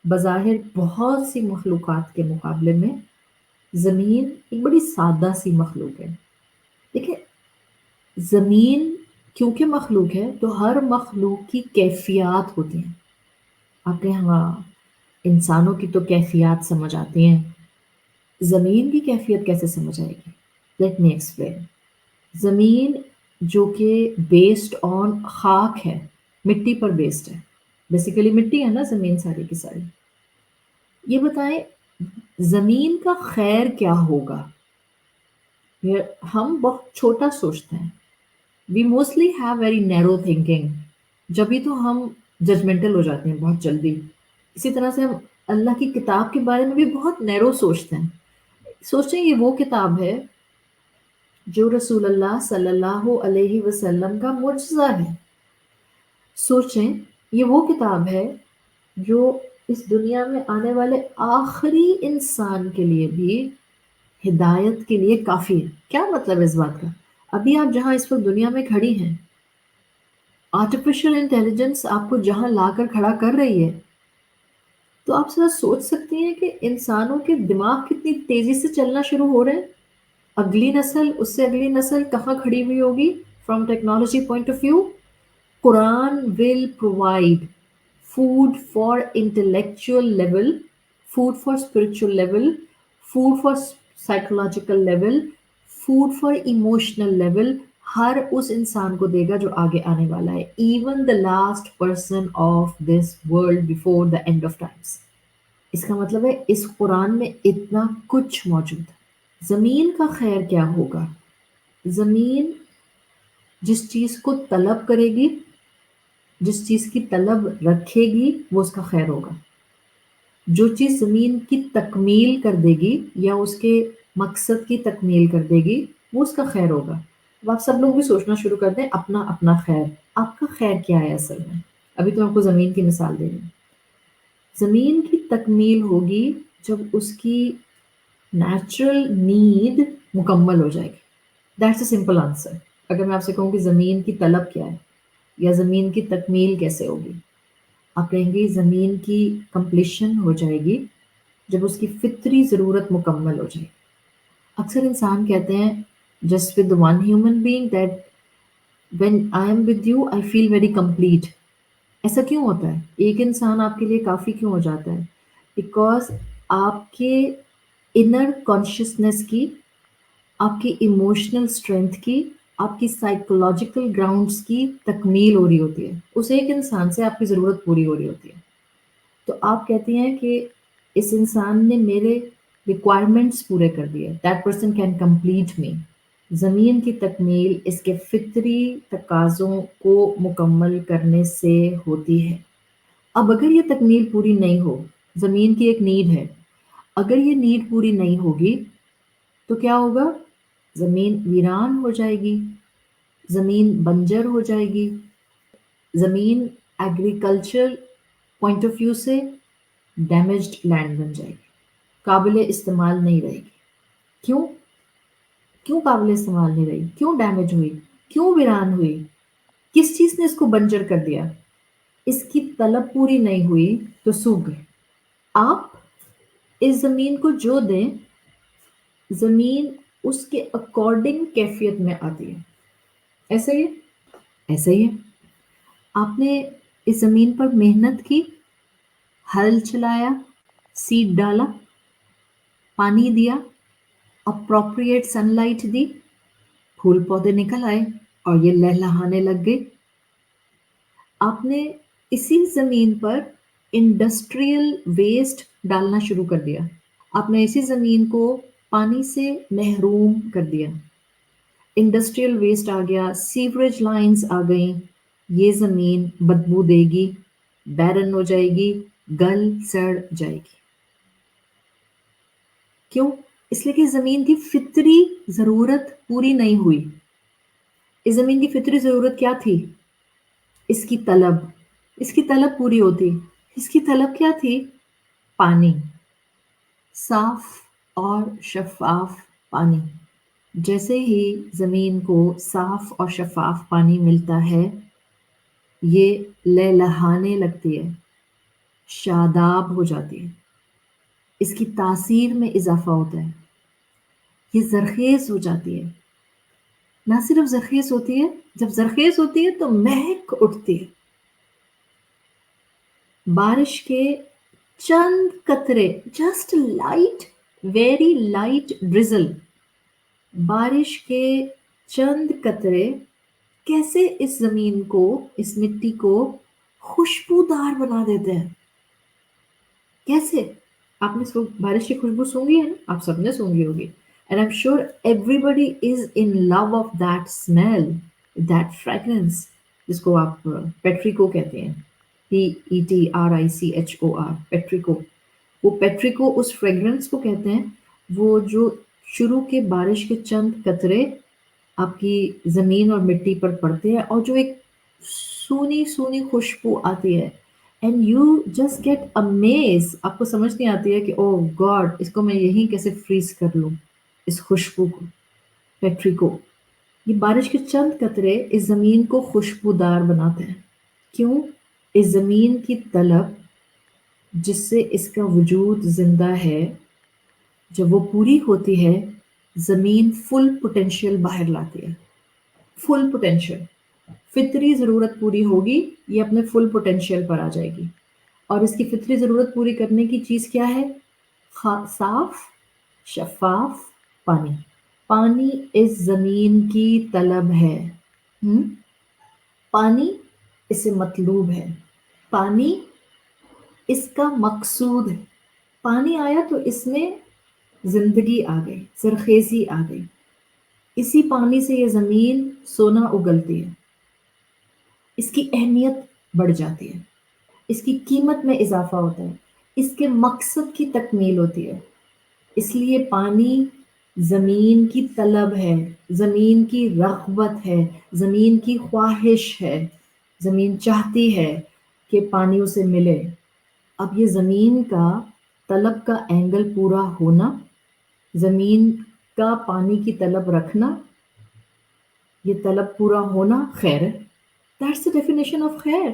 بظاہر بہت سی مخلوقات کے مقابلے میں زمین ایک بڑی سادہ سی مخلوق ہے. دیکھیں، زمین کیونکہ مخلوق ہے تو ہر مخلوق کی کیفیات ہوتی ہیں. آپ کے ہاں انسانوں کی تو کیفیات سمجھ آتی ہیں، زمین کی کیفیت کیسے سمجھ آئے گی؟ Let me explain. زمین جو کہ بیسڈ آن خاک ہے، مٹی پر بیسڈ ہے. بیسیکلی مٹی ہے نا زمین ساری کی ساری. یہ بتائیں زمین کا خیر کیا ہوگا؟ ہم بہت چھوٹا سوچتے ہیں. We mostly have very narrow thinking. جبھی تو ہم ججمنٹل ہو جاتے ہیں بہت جلدی. اسی طرح سے ہم اللہ کی کتاب کے بارے میں بھی بہت نیرو سوچتے ہیں. سوچیں یہ وہ کتاب ہے جو رسول اللہ صلی اللہ علیہ وسلم کا معجزہ ہے. سوچیں یہ وہ کتاب ہے جو اس دنیا میں آنے والے آخری انسان کے لیے بھی ہدایت کے لیے کافی ہے. کیا مطلب ہے اس بات کا؟ ابھی آپ جہاں اس وقت دنیا میں کھڑی ہیں، آرٹیفیشل انٹیلیجنس آپ کو جہاں لا کر کھڑا کر رہی ہے، تو آپ ذرا سوچ سکتی ہیں کہ انسانوں کے دماغ کتنی تیزی سے چلنا شروع ہو رہے ہیں. اگلی نسل، اس سے اگلی نسل کہاں کھڑی ہوئی ہوگی from technology point of view. قرآن will provide food for intellectual level, food for spiritual level, food for psychological level, food for emotional level. ہر اس انسان کو دے گا جو آگے آنے والا ہے. even the last person of this world before the end of times. اس کا مطلب ہے اس قرآن میں اتنا کچھ موجود ہے. زمین کا خیر کیا ہوگا؟ زمین جس چیز کو طلب کرے گی، جس چیز کی طلب رکھے گی، وہ اس کا خیر ہوگا. جو چیز زمین کی تکمیل کر دے گی یا اس کے مقصد کی تکمیل کر دے گی، وہ اس کا خیر ہوگا. اب آپ سب لوگ بھی سوچنا شروع کر دیں اپنا اپنا خیر. آپ کا خیر کیا ہے اصل میں؟ ابھی تو آپ کو زمین کی مثال دے رہی ہوں. زمین کی تکمیل ہوگی جب اس کی نیچرل نیڈ مکمل ہو جائے گی. That's a simple answer. اگر میں آپ سے کہوں کہ زمین کی طلب کیا ہے یا زمین کی تکمیل کیسے ہوگی، آپ کہیں گے زمین کی کمپلیشن ہو جائے گی جب اس کی فطری ضرورت مکمل ہو جائے گی. اکثر انسان کہتے ہیں just with one human being that when I am with you I feel very complete. ایسا کیوں ہوتا ہے؟ ایک انسان آپ کے لیے کافی کیوں ہو جاتا ہے؟ بیکاز آپ کے انر کانشیسنیس کی، آپ کی ایموشنل اسٹرینتھ کی، آپ کی سائیکولوجیکل گراؤنڈس کی تکمیل ہو رہی ہوتی ہے. اس ایک انسان سے آپ کی ضرورت پوری ہو رہی ہوتی ہے. تو آپ کہتے ہیں کہ اس انسان نے میرے ریکوائرمنٹس پورے کر دیے. دیٹ پرسن کین کمپلیٹ می. زمین کی تکمیل اس کے فطری تقاضوں کو مکمل کرنے سے ہوتی ہے. اب اگر یہ تکمیل پوری نہیں ہو، زمین کی ایک نیڈ ہے، اگر یہ نیڈ پوری نہیں ہوگی تو کیا ہوگا؟ زمین ویران ہو جائے گی، زمین بنجر ہو جائے گی، زمین ایگریکلچر پوائنٹ آف ویو سے ڈیمیجڈ لینڈ بن جائے گی، قابل استعمال نہیں رہے گی. کیوں؟ کیوں قابل استعمال نہیں رہی؟ کیوں ڈیمیج ہوئی؟ کیوں ویران ہوئی؟ کس چیز نے اس کو بنجر کر دیا؟ اس کی طلب پوری نہیں ہوئی تو سوکھ گئے. آپ اس زمین کو جو دیں، زمین اس کے اکارڈنگ کیفیت میں آتی ہے. ایسا ہی ہے؟ ایسا ہی ہے. آپ نے اس زمین پر محنت کی، ہل چلایا، سیڈ ڈالا، پانی دیا، اپروپریٹ سن لائٹ دی، پھول پودے نکل آئے اور یہ لہلہانے لگ گئے. آپ نے اسی زمین پر انڈسٹریل ویسٹ ڈالنا شروع کر دیا. آپ نے اسی زمین کو پانی سے محروم کر دیا. انڈسٹریل ویسٹ آ گیا، سیوریج لائنز آ گئیں. یہ زمین بدبو دے گی، بیرن ہو جائے گی، گل سڑ جائے گی. کیوں؟ اس لیے کہ زمین کی فطری ضرورت پوری نہیں ہوئی. اس زمین کی فطری ضرورت کیا تھی؟ اس کی طلب. اس کی طلب پوری ہوتی. اس کی طلب کیا تھی؟ پانی، صاف اور شفاف پانی. جیسے ہی زمین کو صاف اور شفاف پانی ملتا ہے، یہ لہلہانے لگتی ہے. شاداب ہو جاتی ہے، اس کی تاثیر میں اضافہ ہوتا ہے، یہ زرخیز ہو جاتی ہے، نہ صرف زرخیز ہوتی ہے، جب زرخیز ہوتی ہے تو مہک اٹھتی ہے، بارش کے چند قطرے، جسٹ لائٹ، ویری لائٹ ڈرزل، بارش کے چند قطرے کیسے اس زمین کو، اس مٹی کو خوشبودار بنا دیتے ہیں؟ کیسے؟ آپ نے بارش کی خوشبو سونگھی ہے نا؟ آپ سب نے سونگھی ہوگی. And I'm sure everybody is in love of that smell, that fragrance جس کو آپ پیٹریکو کہتے ہیں. PETRICHOR پیٹریکو. وہ پیٹریکو اس فریگرنس کو کہتے ہیں، وہ جو شروع کے بارش کے چند قطرے آپ کی زمین اور مٹی پر پڑتے ہیں اور جو ایک سونی سونی خوشبو آتی ہے. And you just get amaze, آپ کو سمجھ نہیں آتی ہے کہ او گاڈ اس کو میں یہیں کیسے فریز کر لوں، اس خوشبو کو. پیٹریکو، یہ بارش کے چند قطرے اس زمین کو خوشبودار بناتے ہیں. کیوں؟ اس زمین کی طلب جس سے اس کا وجود زندہ ہے، جب وہ پوری ہوتی ہے زمین فل پوٹینشیل باہر لاتی ہے. فل پوٹینشیل، فطری ضرورت پوری ہوگی، یہ اپنے فل پوٹینشیل پر آ جائے گی. اور اس کی فطری ضرورت پوری کرنے کی چیز کیا ہے؟ صاف شفاف پانی. پانی اس زمین کی طلب ہے. ہم؟ پانی اسے مطلوب ہے، پانی اس کا مقصود ہے. پانی آیا تو اس میں زندگی آ گئی، زرخیزی آ گئی. اسی پانی سے یہ زمین سونا اگلتی ہے، اس کی اہمیت بڑھ جاتی ہے، اس کی قیمت میں اضافہ ہوتا ہے، اس کے مقصد کی تکمیل ہوتی ہے. اس لیے پانی زمین کی طلب ہے، زمین کی رغبت ہے، زمین کی خواہش ہے. زمین چاہتی ہے کہ پانی اسے ملے. اب یہ زمین کا طلب کا اینگل پورا ہونا، زمین کا پانی کی طلب رکھنا، یہ طلب پورا ہونا خیر ہے. That's the definition of خیر.